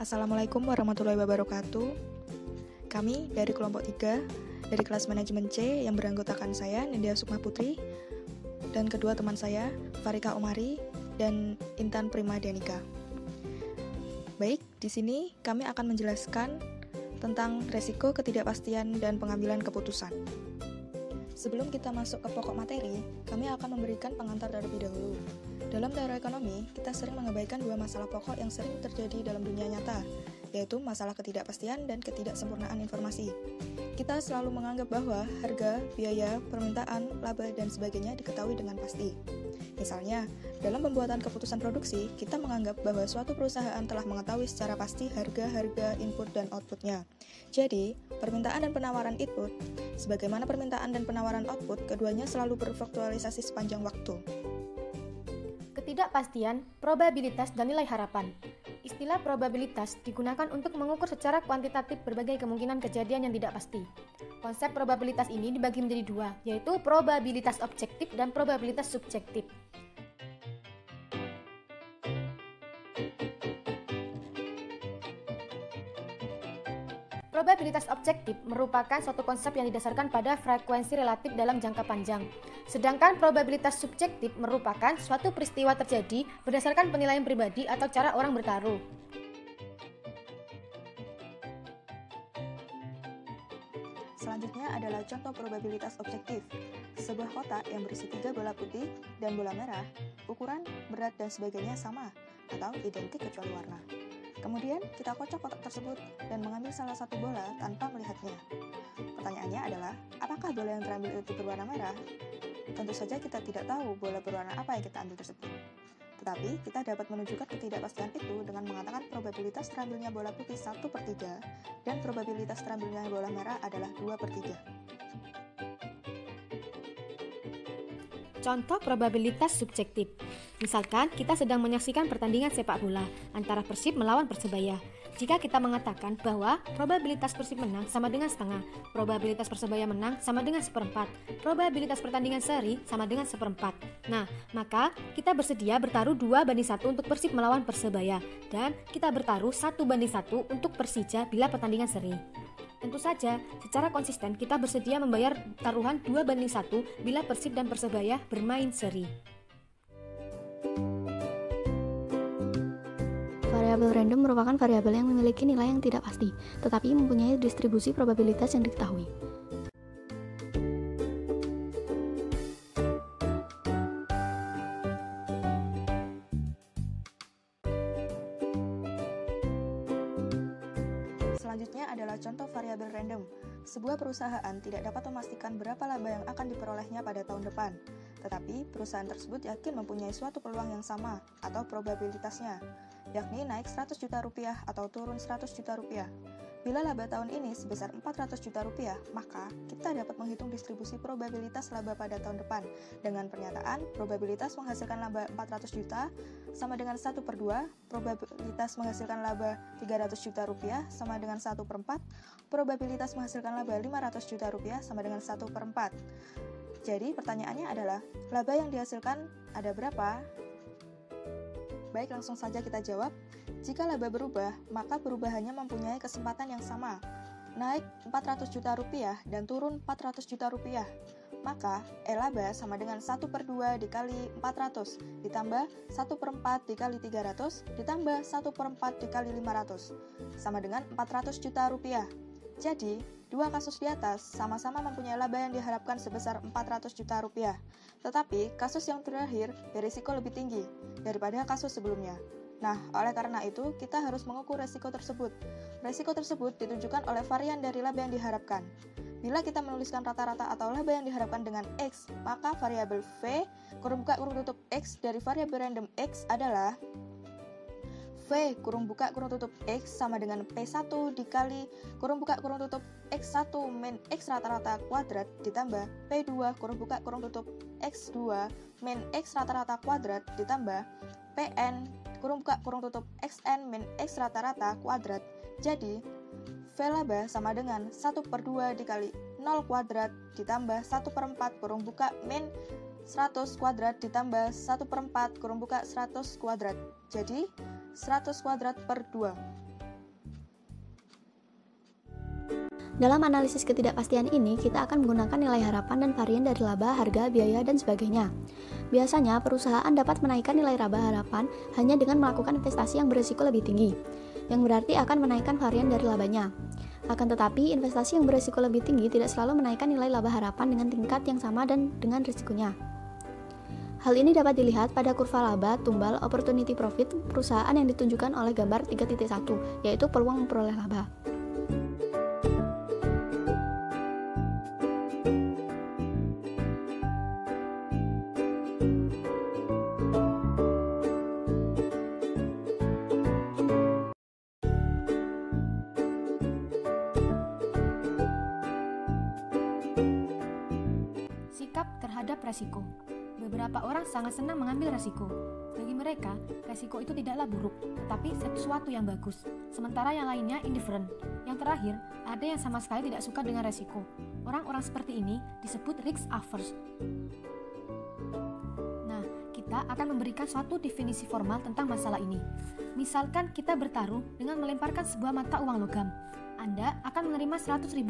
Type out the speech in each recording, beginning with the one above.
Assalamualaikum warahmatullahi wabarakatuh. Kami dari kelompok 3 dari kelas manajemen C yang beranggotakan saya Nindya Sukma Putri dan kedua teman saya Farika Umari dan Intan Prima Danika. Baik, di sini kami akan menjelaskan tentang resiko ketidakpastian dan pengambilan keputusan. Sebelum kita masuk ke pokok materi, kami akan memberikan pengantar terlebih dahulu. Dalam teori ekonomi, kita sering mengabaikan dua masalah pokok yang sering terjadi dalam dunia nyata, yaitu masalah ketidakpastian dan ketidaksempurnaan informasi. Kita selalu menganggap bahwa harga, biaya, permintaan, laba, dan sebagainya diketahui dengan pasti. Misalnya, dalam pembuatan keputusan produksi, kita menganggap bahwa suatu perusahaan telah mengetahui secara pasti harga input dan outputnya. Jadi, permintaan dan penawaran input, sebagaimana permintaan dan penawaran output, keduanya selalu berfluktualisasi sepanjang waktu. Ketidakpastian, probabilitas, dan nilai harapan. Istilah probabilitas digunakan untuk mengukur secara kuantitatif berbagai kemungkinan kejadian yang tidak pasti. Konsep probabilitas ini dibagi menjadi dua, yaitu probabilitas objektif dan probabilitas subjektif. Probabilitas objektif merupakan suatu konsep yang didasarkan pada frekuensi relatif dalam jangka panjang. Sedangkan probabilitas subjektif merupakan suatu peristiwa terjadi berdasarkan penilaian pribadi atau cara orang bertaruh. Selanjutnya adalah contoh probabilitas objektif. Sebuah kotak yang berisi 3 bola putih dan bola merah, ukuran, berat, dan sebagainya sama atau identik kecuali warna. Kemudian kita kocok kotak tersebut dan mengambil salah satu bola tanpa melihatnya. Pertanyaannya adalah, apakah bola yang terambil itu berwarna merah? Tentu saja kita tidak tahu bola berwarna apa yang kita ambil tersebut. Tetapi kita dapat menunjukkan ketidakpastian itu dengan mengatakan probabilitas terambilnya bola putih 1/3 dan probabilitas terambilnya bola merah adalah 2/3. Contoh probabilitas subjektif. Misalkan kita sedang menyaksikan pertandingan sepak bola antara Persib melawan Persebaya. Jika kita mengatakan bahwa probabilitas Persib menang sama dengan setengah, probabilitas Persebaya menang sama dengan 1/4, probabilitas pertandingan seri sama dengan 1/4. Nah, maka kita bersedia bertaruh 2/1 untuk Persib melawan Persebaya, dan kita bertaruh 1/1 untuk Persija bila pertandingan seri. Tentu saja, secara konsisten kita bersedia membayar taruhan 2/1 bila Persib dan Persebaya bermain seri. Variabel random merupakan variabel yang memiliki nilai yang tidak pasti, tetapi mempunyai distribusi probabilitas yang diketahui. Selanjutnya adalah contoh variabel random. Sebuah perusahaan tidak dapat memastikan berapa laba yang akan diperolehnya pada tahun depan, tetapi perusahaan tersebut yakin mempunyai suatu peluang yang sama atau probabilitasnya, yakni naik 100 juta rupiah atau turun 100 juta rupiah. Bila laba tahun ini sebesar 400 juta rupiah, maka kita dapat menghitung distribusi probabilitas laba pada tahun depan dengan pernyataan probabilitas menghasilkan laba 400 juta sama dengan 1/2, probabilitas menghasilkan laba 300 juta rupiah sama dengan 1/4, probabilitas menghasilkan laba 500 juta rupiah sama dengan 1/4. Jadi pertanyaannya adalah, laba yang dihasilkan ada berapa? Baik, langsung saja kita jawab. Jika laba berubah, maka perubahannya mempunyai kesempatan yang sama, naik 400 juta rupiah dan turun 400 juta rupiah. Maka, laba sama dengan 1/2 dikali 400, ditambah 1/4 dikali 300, ditambah 1/4 dikali 500, sama dengan 400 juta rupiah. Jadi, dua kasus di atas sama-sama mempunyai laba yang diharapkan sebesar 400 juta rupiah. Tetapi, kasus yang terakhir berisiko lebih tinggi daripada kasus sebelumnya. Nah, oleh karena itu, kita harus mengukur resiko tersebut. Resiko tersebut ditunjukkan oleh varian dari laba yang diharapkan. Bila kita menuliskan rata-rata atau laba yang diharapkan dengan X, maka variabel V, kurung buka kurung tutup X dari variabel random X adalah V kurung buka kurung tutup X sama dengan P1 dikali kurung buka kurung tutup X1 min X rata-rata kuadrat ditambah P2 kurung buka kurung tutup X2 min X rata-rata kuadrat ditambah Pn kurung buka kurung tutup Xn min X rata-rata kuadrat. Jadi, V laba sama dengan 1/2 dikali 0 kuadrat ditambah 1/4 kurung buka min 100 kuadrat ditambah 1/4 kurung buka 100 kuadrat. Jadi, 100 kuadrat per 2. Dalam analisis ketidakpastian ini, kita akan menggunakan nilai harapan dan varian dari laba, harga, biaya, dan sebagainya. Biasanya, perusahaan dapat menaikkan nilai laba harapan hanya dengan melakukan investasi yang berisiko lebih tinggi, yang berarti akan menaikkan varian dari labanya. Akan tetapi, investasi yang berisiko lebih tinggi tidak selalu menaikkan nilai laba harapan dengan tingkat yang sama dan dengan risikonya. Hal ini dapat dilihat pada kurva laba, tumbal, opportunity profit perusahaan yang ditunjukkan oleh gambar 3.1, yaitu peluang memperoleh laba. Sikap terhadap resiko. Beberapa orang sangat senang mengambil resiko. Bagi mereka, resiko itu tidaklah buruk, tetapi sesuatu yang bagus. Sementara yang lainnya indifferent. Yang terakhir, ada yang sama sekali tidak suka dengan resiko. Orang-orang seperti ini disebut risk averse. Nah, kita akan memberikan suatu definisi formal tentang masalah ini. Misalkan kita bertaruh dengan melemparkan sebuah mata uang logam. Anda akan menerima Rp100.000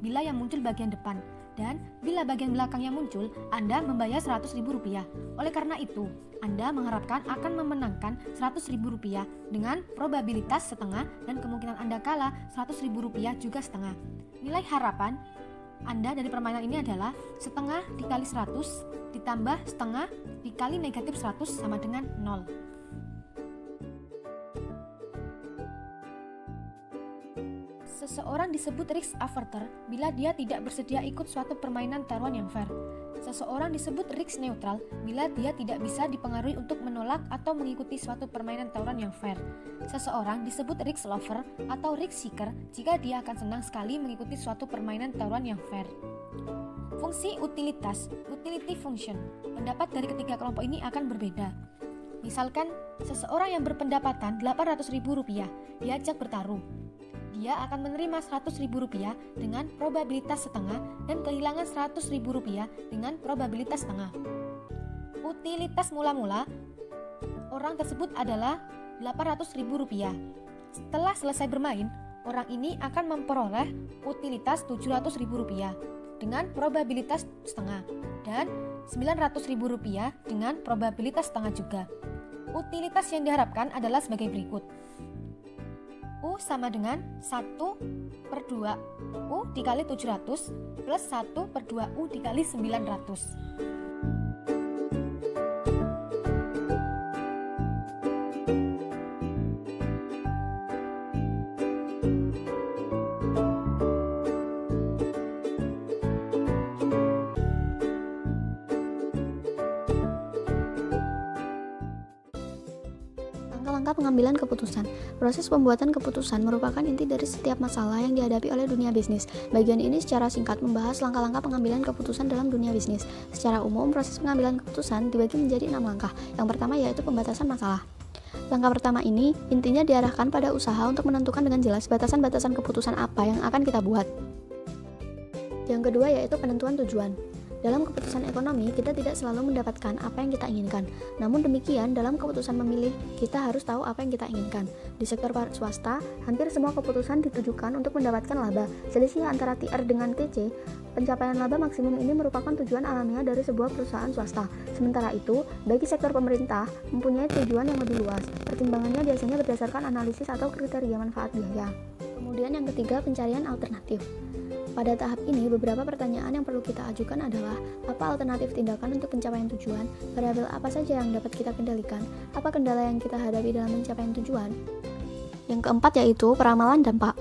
bila yang muncul bagian depan, dan bila bagian belakang yang muncul, Anda membayar Rp100.000. Oleh karena itu, Anda mengharapkan akan memenangkan Rp100.000 dengan probabilitas setengah dan kemungkinan Anda kalah Rp100.000 juga setengah. Nilai harapan Anda dari permainan ini adalah setengah dikali 100 ditambah setengah dikali negatif 100 sama dengan 0. Seseorang disebut risk averter bila dia tidak bersedia ikut suatu permainan taruhan yang fair. Seseorang disebut risk neutral bila dia tidak bisa dipengaruhi untuk menolak atau mengikuti suatu permainan taruhan yang fair. Seseorang disebut risk lover atau risk seeker jika dia akan senang sekali mengikuti suatu permainan taruhan yang fair. Fungsi utilitas, utility function. Pendapat dari ketiga kelompok ini akan berbeda. Misalkan, seseorang yang berpendapatan Rp800.000 diajak bertaruh. Dia akan menerima Rp100.000 dengan probabilitas setengah dan kehilangan Rp100.000 dengan probabilitas setengah. Utilitas mula-mula orang tersebut adalah Rp800.000. Setelah selesai bermain, orang ini akan memperoleh utilitas Rp700.000 dengan probabilitas setengah dan Rp900.000 dengan probabilitas setengah juga. Utilitas yang diharapkan adalah sebagai berikut. U sama dengan 1/2 U dikali 700 plus 1/2 U dikali 900. Langkah pengambilan keputusan. Proses pembuatan keputusan merupakan inti dari setiap masalah yang dihadapi oleh dunia bisnis. Bagian ini secara singkat membahas langkah-langkah pengambilan keputusan dalam dunia bisnis. Secara umum, proses pengambilan keputusan dibagi menjadi 6 langkah. Yang pertama yaitu pembatasan masalah. Langkah pertama ini intinya diarahkan pada usaha untuk menentukan dengan jelas batasan-batasan keputusan apa yang akan kita buat. Yang kedua yaitu penentuan tujuan. Dalam keputusan ekonomi, kita tidak selalu mendapatkan apa yang kita inginkan. Namun demikian, dalam keputusan memilih, kita harus tahu apa yang kita inginkan. Di sektor swasta, hampir semua keputusan ditujukan untuk mendapatkan laba. Selisih antara TR dengan TC, pencapaian laba maksimum ini merupakan tujuan alamiah dari sebuah perusahaan swasta. Sementara itu, bagi sektor pemerintah, mempunyai tujuan yang lebih luas. Pertimbangannya biasanya berdasarkan analisis atau kriteria manfaat biaya. Kemudian yang ketiga, pencarian alternatif. Pada tahap ini, beberapa pertanyaan yang perlu kita ajukan adalah, apa alternatif tindakan untuk pencapaian tujuan? Variabel apa saja yang dapat kita kendalikan? Apa kendala yang kita hadapi dalam pencapaian tujuan? Yang keempat yaitu peramalan dampak.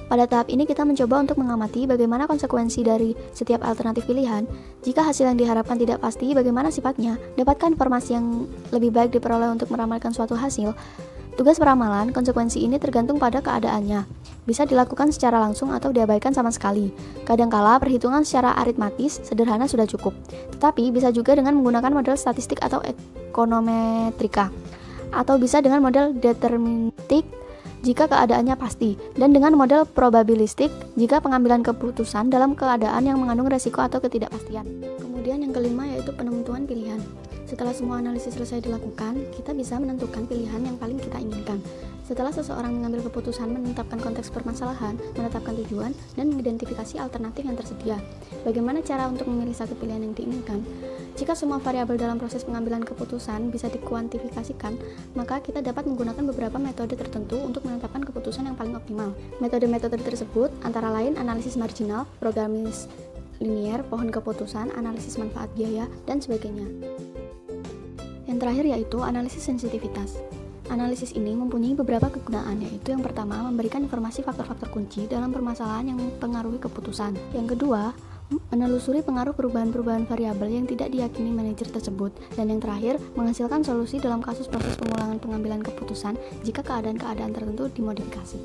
Pada tahap ini kita mencoba untuk mengamati bagaimana konsekuensi dari setiap alternatif pilihan. Jika hasil yang diharapkan tidak pasti, bagaimana sifatnya? Dapatkan informasi yang lebih baik diperoleh untuk meramalkan suatu hasil. Tugas peramalan, konsekuensi ini tergantung pada keadaannya. Bisa dilakukan secara langsung atau diabaikan sama sekali. Kadangkala perhitungan secara aritmatis sederhana sudah cukup. Tetapi bisa juga dengan menggunakan model statistik atau ekonometrika. Atau bisa dengan model deterministik jika keadaannya pasti, dan dengan model probabilistik jika pengambilan keputusan dalam keadaan yang mengandung resiko atau ketidakpastian. Kemudian yang kelima yaitu penentuan pilihan. Setelah semua analisis selesai dilakukan, kita bisa menentukan pilihan yang paling kita inginkan. Setelah seseorang mengambil keputusan menetapkan konteks permasalahan, menetapkan tujuan, dan mengidentifikasi alternatif yang tersedia. Bagaimana cara untuk memilih satu pilihan yang diinginkan? Jika semua variabel dalam proses pengambilan keputusan bisa dikuantifikasikan, maka kita dapat menggunakan beberapa metode tertentu untuk menetapkan keputusan yang paling optimal. Metode-metode tersebut antara lain analisis marginal, programis linier, pohon keputusan, analisis manfaat biaya, dan sebagainya. Yang terakhir yaitu analisis sensitivitas. Analisis ini mempunyai beberapa kegunaan, yaitu yang pertama, memberikan informasi faktor-faktor kunci dalam permasalahan yang mempengaruhi keputusan. Yang kedua, menelusuri pengaruh perubahan-perubahan variabel yang tidak diyakini manajer tersebut. Dan yang terakhir, menghasilkan solusi dalam kasus proses pengulangan pengambilan keputusan jika keadaan-keadaan tertentu dimodifikasi.